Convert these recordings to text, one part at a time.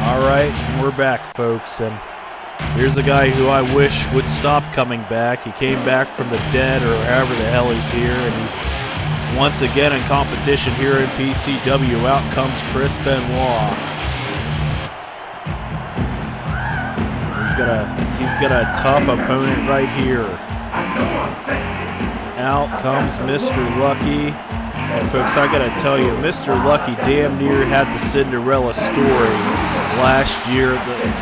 Alright, we're back, folks, and here's a guy who I wish would stop coming back. He came back from the dead, or however the hell he's here, and he's once again in competition here in PCW. Out comes Benoit. He's got a tough opponent right here. Out comes Mr. Luckey. And folks, I gotta tell you, Mr. Luckey damn near had the Cinderella story last year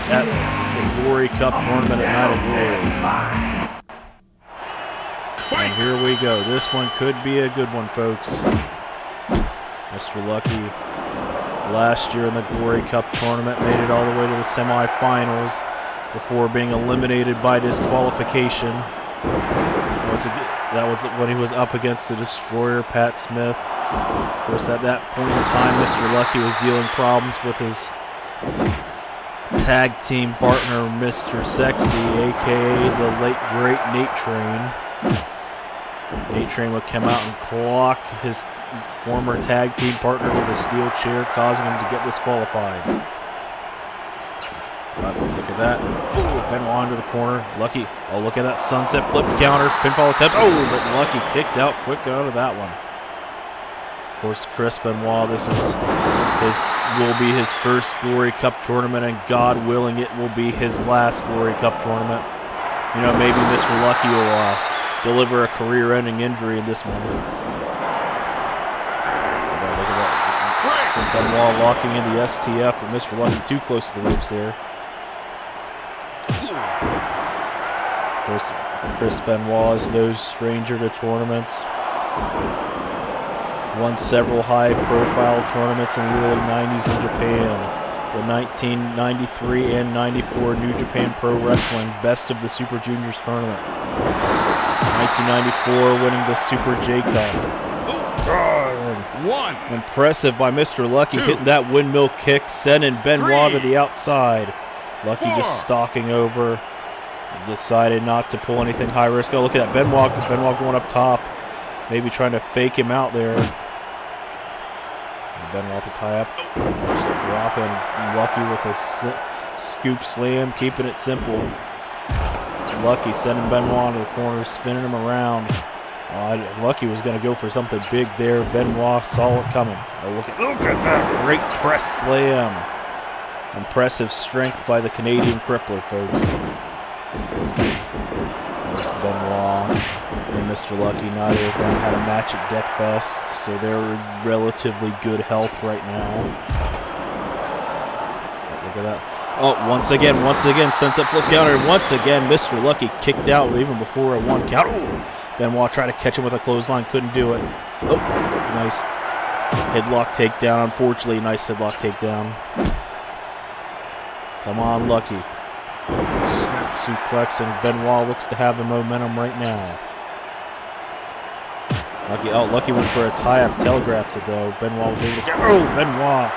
at the Glory Cup tournament at Night of Glory. And here we go. This one could be a good one, folks. Mr. Luckey, last year in the Glory Cup tournament, made it all the way to the semifinals before being eliminated by disqualification. That was when he was up against the Destroyer, Pat Smith. Of course, at that point in time, Mr. Luckey was dealing problems with his tag team partner, Mr. Sexy, a.k.a. the late, great Nate Train. Nate Train would come out and clock his former tag team partner with a steel chair, causing him to get disqualified. Look at that. Ooh, Benoit into the corner. Luckey. Oh, look at that sunset flip counter. Pinfall attempt. Oh, but Luckey kicked out quick out of that one. Of course, Benoit, this will be his first Glory Cup tournament, and God willing, it will be his last Glory Cup tournament. You know, maybe Mr. Luckey will deliver a career-ending injury in this one. Look at that. Benoit locking in the STF, and Mr. Luckey too close to the ropes there. Of course, Benoit is no stranger to tournaments. Won several high-profile tournaments in the early 90s in Japan. The 1993 and 94 New Japan Pro Wrestling Best of the Super Juniors tournament. 1994 winning the Super J Cup. Impressive by Mr. Luckey, hitting that windmill kick, sending Benoit to the outside. Luckey just stalking over. Decided not to pull anything high risk. Oh, look at that. Benoit going up top. Maybe trying to fake him out there. And Benoit to tie up. Just dropping Luckey with a scoop slam, keeping it simple. Luckey sending Benoit to the corner, spinning him around. Luckey was going to go for something big there. Benoit saw it coming. Oh, look at that. Great press slam. Impressive strength by the Canadian Crippler, folks. There's Benoit and Mr. Luckey. Neither of them had a match at Death Fest, so they're in relatively good health right now. Look at that. Oh, once again, sunset flip counter, and once again, Mr. Luckey kicked out even before a one count. Oh, Benoit tried to catch him with a clothesline, couldn't do it. Oh, nice headlock takedown. Unfortunately, nice headlock takedown. Come on, Luckey. Snap suplex, and Benoit looks to have the momentum right now. Luckey went for a tie-up, telegraphed it though. Benoit was able to get. Oh, Benoit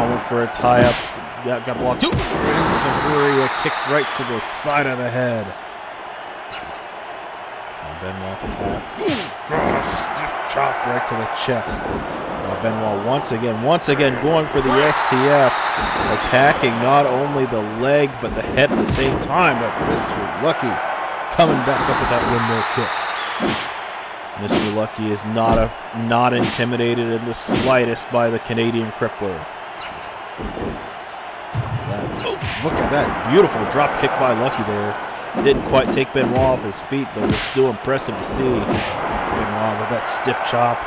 went for a tie-up. Got blocked. And Saburia kicked right to the side of the head. And Benoit to tap. Stiff chop right to the chest. Benoit once again going for the STF, attacking not only the leg but the head at the same time. But Mr. Luckey coming back up with that windmill kick. Mr. Luckey is not intimidated in the slightest by the Canadian Crippler. Look at that beautiful drop kick by Luckey there. Didn't quite take Benoit off his feet, but it was still impressive to see. Benoit with that stiff chop.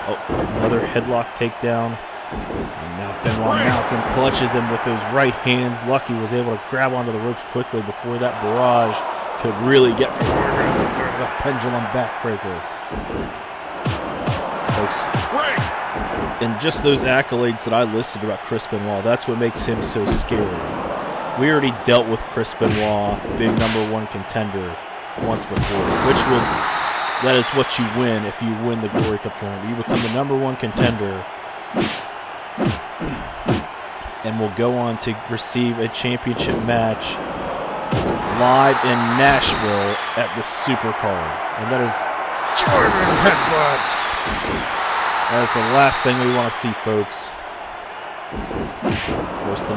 Oh, another headlock takedown. And now Benoit mounts and clutches him with those right hands. Luckey was able to grab onto the ropes quickly before that barrage could really get. There's a pendulum backbreaker. Folks, and just those accolades that I listed about Benoit, that's what makes him so scary. We already dealt with Benoit being #1 contender once before, that is what you win if you win the Glory Cup tournament. You become the #1 contender and will go on to receive a championship match live in Nashville at the Supercard. And that is Jordan Headbutt. That is the last thing we want to see, folks. Of course, the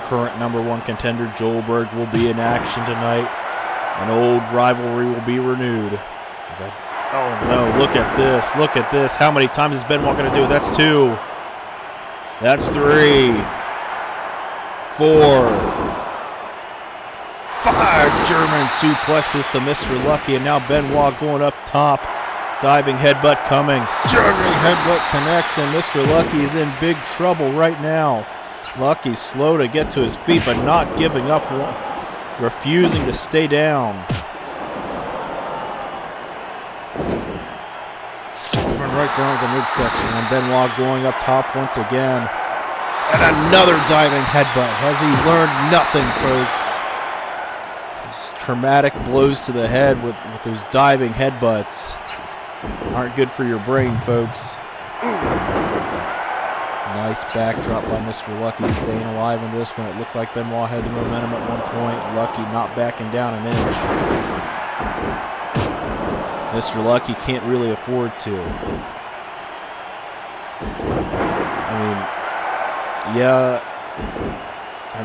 current #1 contender, Joelberg, will be in action tonight. An old rivalry will be renewed. Oh no, look at this, look at this. How many times is Benoit going to do it? That's 2. That's 3. 4. 5 German suplexes to Mr. Luckey, and now Benoit going up top. Diving headbutt coming. Diving headbutt connects, and Mr. Luckey is in big trouble right now. Luckey's slow to get to his feet, but not giving up, refusing to stay down. Stuffing right down to the midsection, and Benoit going up top once again. And another diving headbutt. Has he learned nothing, folks? These traumatic blows to the head with those diving headbutts aren't good for your brain, folks. Nice backdrop by Mr. Luckey, staying alive in this one. It looked like Benoit had the momentum at one point. Luckey not backing down an inch. Mr. Luckey can't really afford to.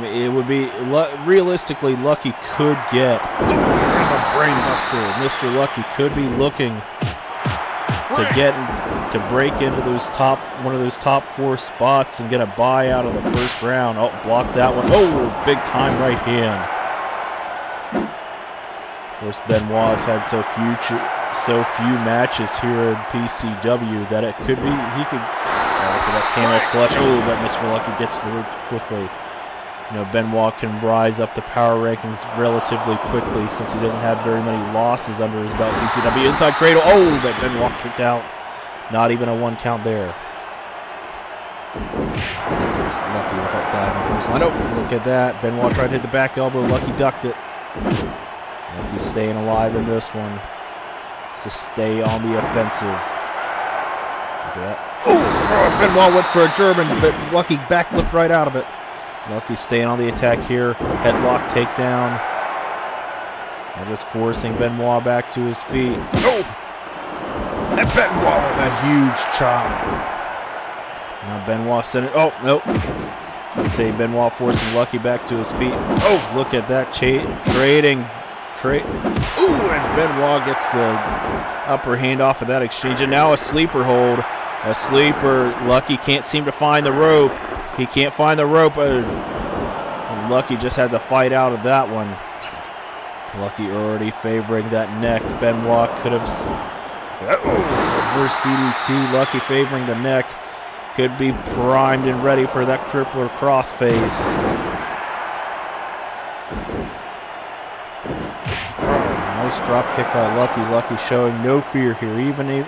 It would be realistically, Luckey could get. There's a brain buster. Mr. Luckey could be looking to break into one of those top 4 spots and get a bye out of the first round. Oh, blocked that one. Oh, big time right hand. Of course, Benoit has had so few matches here in PCW that it could be he could. Look at that camel clutch. Oh, but Mr. Luckey gets the rope quickly. You know, Benoit can rise up the power rankings relatively quickly since he doesn't have very many losses under his belt. PCW inside cradle. Oh, but Benoit kicked out. Not even a 1 count there. There's Luckey with that diving clothesline. Oh, look at that. Benoit tried to hit the back elbow. Luckey ducked it. Luckey staying alive in this one. It's to stay on the offensive. Look at that. Oh, Benoit went for a German, but Luckey backflipped right out of it. Luckey staying on the attack here. Headlock takedown. And just forcing Benoit back to his feet. Oh! And Benoit with a huge chop. Now Benoit sent it. Oh, nope. I was going to say Benoit forcing Luckey back to his feet. Oh, look at that. Trading. Ooh, and Benoit gets the upper hand off of that exchange. And now a sleeper hold. A sleeper. Luckey can't seem to find the rope. He can't find the rope. And Luckey just had to fight out of that one. Luckey already favoring that neck. Benoit could have. Reverse DDT. Luckey favoring the neck. Could be primed and ready for that crippler crossface. Nice drop kick by Luckey. Luckey showing no fear here. Even if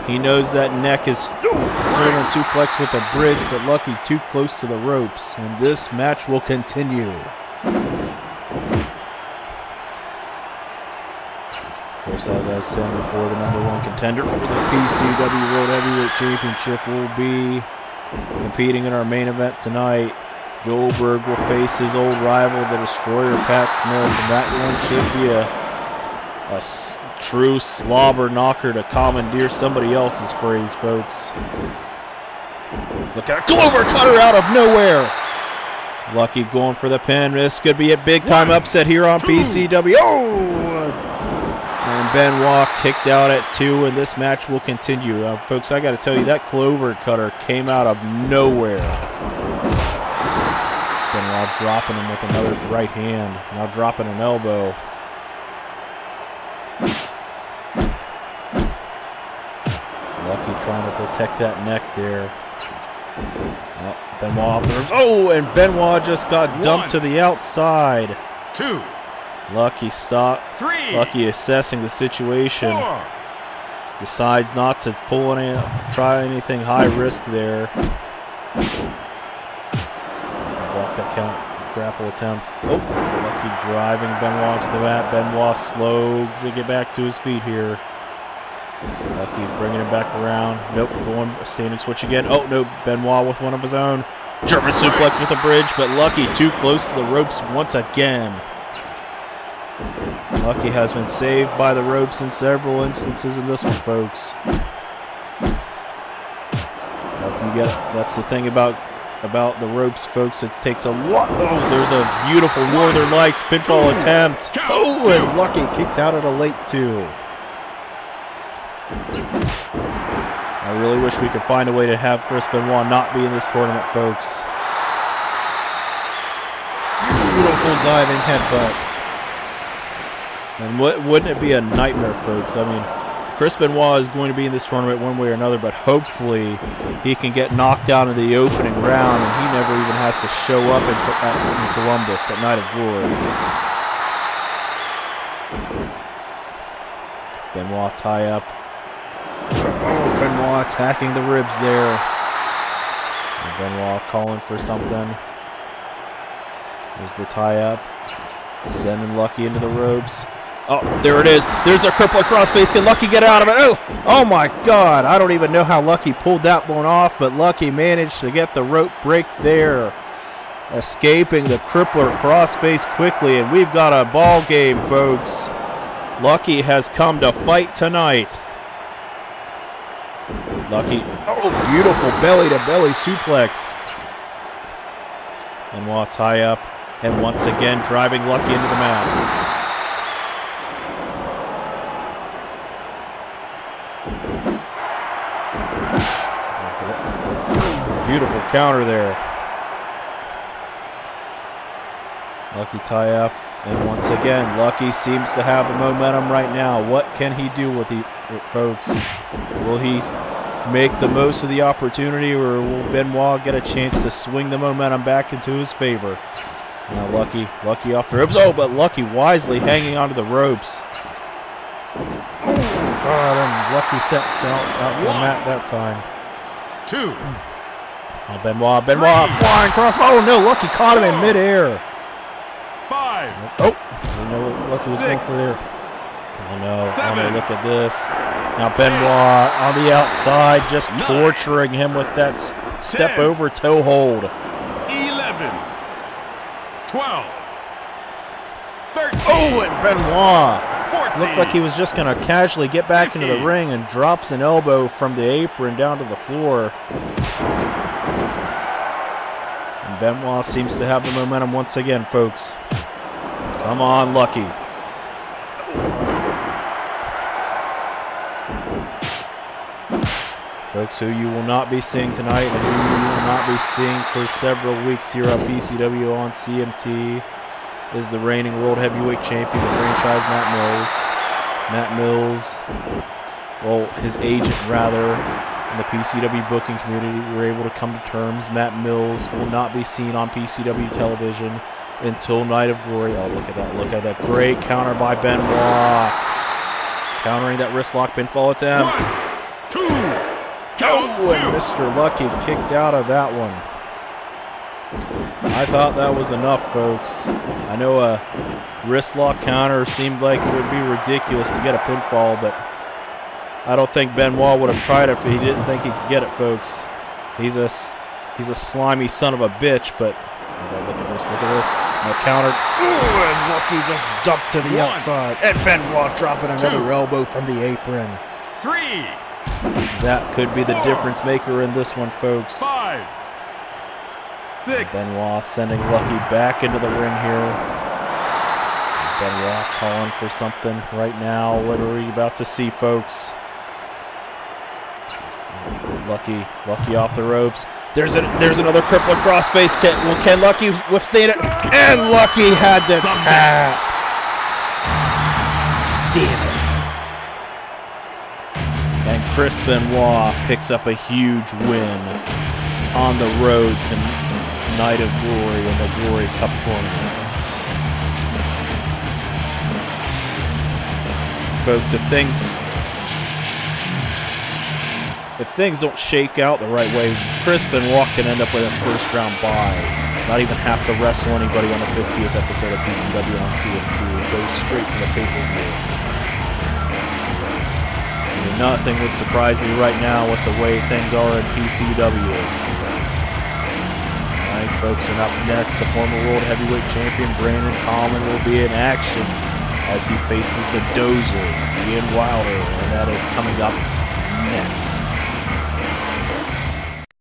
he knows that neck is German suplex with a bridge, but Luckey too close to the ropes. And this match will continue. Of course, as I was saying before, the #1 contender for the PCW World Heavyweight Championship will be competing in our main event tonight. Joelberg will face his old rival, the Destroyer, Pat Smith, and that one should be a true slobber knocker to commandeer somebody else's phrase, folks. Look at Glover cutter out of nowhere. Luckey going for the pin. This could be a big time upset here on PCW. Oh! And Benoit kicked out at 2, and this match will continue. Folks, I got to tell you, that Clover cutter came out of nowhere. Benoit dropping him with another right hand. Now dropping an elbow. Luckey trying to protect that neck there. Oh, Benoit off the ropes. Oh, and Benoit just got dumped to the outside. 2. Luckey stopped. 3. Luckey assessing the situation. 4. Decides not to try anything high risk there. Block that count. Grapple attempt. Oh, Luckey driving Benoit to the mat. Benoit slow to get back to his feet here. Luckey bringing him back around. Nope, going standing switch again. Oh, no, Benoit with one of his own. German suplex with a bridge, but Luckey too close to the ropes once again. Luckey has been saved by the ropes in several instances in this one, folks. That's the thing about about the ropes, folks. It takes a lot. Oh, there's a beautiful Northern Lights pinfall attempt. Oh, and Luckey kicked out at a late 2. I really wish we could find a way to have Chris Benoit not be in this tournament, folks. Beautiful diving headbutt. And wouldn't it be a nightmare, folks? I mean, Chris Benoit is going to be in this tournament one way or another, but hopefully he can get knocked out in the opening round and he never even has to show up in Columbus at Night of Glory. Benoit tie up. Oh, Benoit attacking the ribs there. And Benoit calling for something. There's the tie up. Sending Luckey into the ropes. Oh, there it is. There's a crippler crossface. Can Luckey get out of it? Oh my God. I don't even know how Luckey pulled that one off, but Luckey managed to get the rope break there. Escaping the crippler crossface quickly, and we've got a ball game, folks. Luckey has come to fight tonight. Luckey. Oh, beautiful belly-to-belly suplex. Benoit tie up, and once again driving Luckey into the mat. Beautiful counter there. Luckey tie up, and once again, Luckey seems to have the momentum right now. What can he do with it, folks? Will he make the most of the opportunity, or will Benoit get a chance to swing the momentum back into his favor? Now Luckey off the ropes. Oh, but Luckey wisely hanging onto the ropes. Oh, God, and Luckey set out to the mat that time. 2. Oh, Benoit flying crossbow. Oh no, Luckey caught him in midair. 5. Oh, I didn't know what Luckey was going for there. Oh no, look at this. Now Benoit on the outside, just torturing him with that step over toe hold. 11. 12. 13. Oh, and Benoit 14. looked like he was just going to casually get back into the ring and drops an elbow from the apron down to the floor. And Benoit seems to have the momentum once again, folks. Come on, Luckey. Folks, who you will not be seeing tonight and who you will not be seeing for several weeks here on PCW on CMT is the reigning World Heavyweight Champion, the franchise Matt Mills. Well, his agent, rather, in the PCW booking community were able to come to terms. Matt Mills will not be seen on PCW television until Night of Glory. Oh, look at that. Look at that. Great counter by Benoit. Countering that wrist lock pinfall attempt. 1, 2. Oh, and Mr. Luckey kicked out of that one. I thought that was enough, folks. I know a wrist lock counter seemed like it would be ridiculous to get a pinfall, but I don't think Benoit would have tried it if he didn't think he could get it, folks. He's a slimy son of a bitch, but look at this, Now countered. Ooh, and Luckey just dumped to the outside. And Benoit dropping another elbow from the apron. 3. That could be the difference maker in this one, folks. 5. 6. Benoit sending Luckey back into the ring here. Benoit calling for something right now. What are we about to see, folks? Luckey off the ropes. There's another crippler crossface. Can Luckey withstand it? And Luckey had to tap. Damn it. And Chris Benoit picks up a huge win on the road to Night of Glory in the Glory Cup tournament. Folks, if things don't shake out the right way, Chris Benoit can end up with a first round bye. Not even have to wrestle anybody on the 50th episode of PCW on CMT. It goes straight to the pay-per-view. I mean, nothing would surprise me right now with the way things are in PCW. Alright, folks, and up next, the former World Heavyweight Champion Brandon Tallman will be in action as he faces the Dozer, Ian Wilder, and that is coming up next.